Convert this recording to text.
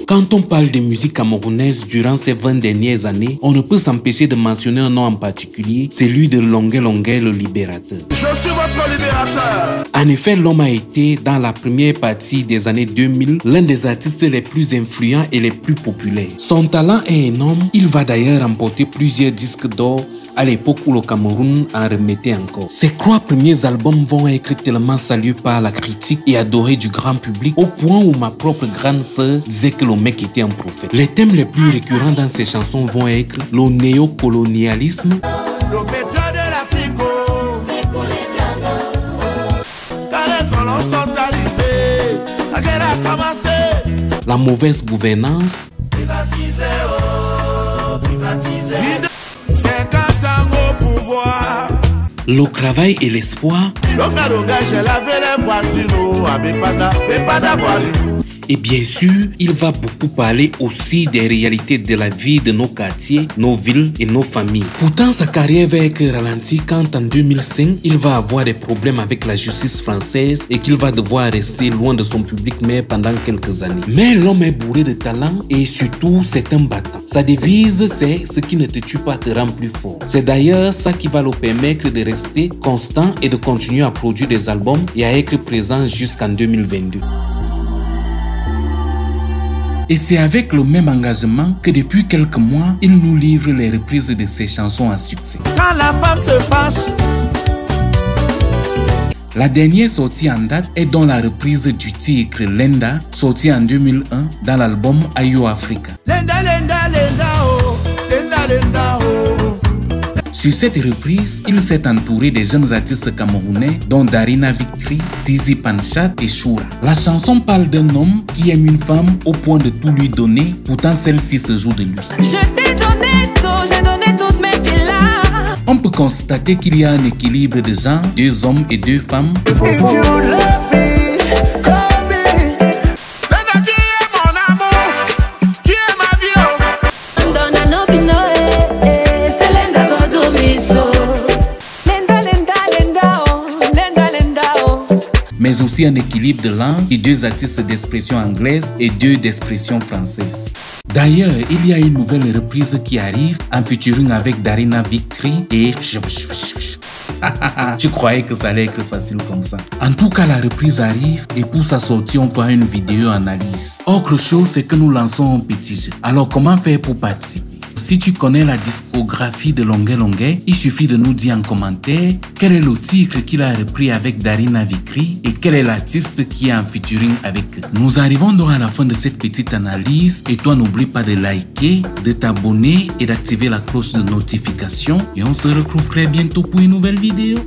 Quand on parle de musique camerounaise durant ces 20 dernières années, on ne peut s'empêcher de mentionner un nom en particulier, celui de Longué Longué, le libérateur. Je suis votre libérateur. En effet, l'homme a été, dans la première partie des années 2000, l'un des artistes les plus influents et les plus populaires. Son talent est énorme, il va d'ailleurs remporter plusieurs disques d'or à l'époque où le Cameroun en remettait encore. Ses 3 premiers albums vont être tellement salués par la critique et adorés du grand public au point où ma propre grande sœur disait que le mec était un prophète. Les thèmes les plus récurrents dans ses chansons vont être le néocolonialisme, Le pétrole de l'Afrique, c'est pour les blancs. Quand les colons sont arrivés, la guerre a commencé. la mauvaise gouvernance, Privatiser, oh, privatiser. 50 ans au pouvoir. le travail et l'espoir, Longa longa, j'ai lavé les voitures, à Bépanda voiture. et bien sûr, il va beaucoup parler aussi des réalités de la vie de nos quartiers, nos villes et nos familles. Pourtant, sa carrière va être ralentie quand en 2005, il va avoir des problèmes avec la justice française et qu'il va devoir rester loin de son public mais pendant quelques années. Mais l'homme est bourré de talent et surtout, c'est un battant. Sa devise, c'est « ce qui ne te tue pas te rend plus fort ». C'est d'ailleurs ça qui va le permettre de rester constant et de continuer à produire des albums et à être présent jusqu'en 2022. Et c'est avec le même engagement que depuis quelques mois, il nous livre les reprises de ses chansons à succès. Quand la femme se fâche, La dernière sortie en date est dans la reprise du titre Lenda, sorti en 2001 dans l'album Ayo Africa. Lenda, lenda, lenda, oh, lenda, lenda, oh. Sur cette reprise, il s'est entouré des jeunes artistes camerounais dont Darina Victory, Tizi Panchat et Choura. La chanson parle d'un homme qui aime une femme au point de tout lui donner, pourtant celle-ci se joue de lui. Je t'ai donné tout, j'ai donné toutes mes villas. On peut constater qu'il y a un équilibre de genre, 2 hommes et 2 femmes. If you love me, call me. Lenda, tu es mon amour, tu es ma vie, oh. Donna no pino, c'est Lenda Godomiso. Lenda, lenda, lenda, oh, lenda, lenda, oh. Mais aussi un équilibre de langue et 2 artistes d'expression anglaise et 2 d'expression française. D'ailleurs, il y a une nouvelle reprise qui arrive en featuring avec Darina Victory et... Je croyais que ça allait être facile comme ça. En tout cas, la reprise arrive et pour sa sortie, on fera une vidéo analyse. Autre chose, c'est que nous lançons un petit jeu. Alors, comment faire pour participer? Si tu connais la discographie de Longué Longué, il suffit de nous dire en commentaire quel est le titre qu'il a repris avec Darina Victory et quel est l'artiste qui est en featuring avec eux. Nous arrivons donc à la fin de cette petite analyse et toi n'oublie pas de liker, de t'abonner et d'activer la cloche de notification et on se retrouve très bientôt pour une nouvelle vidéo.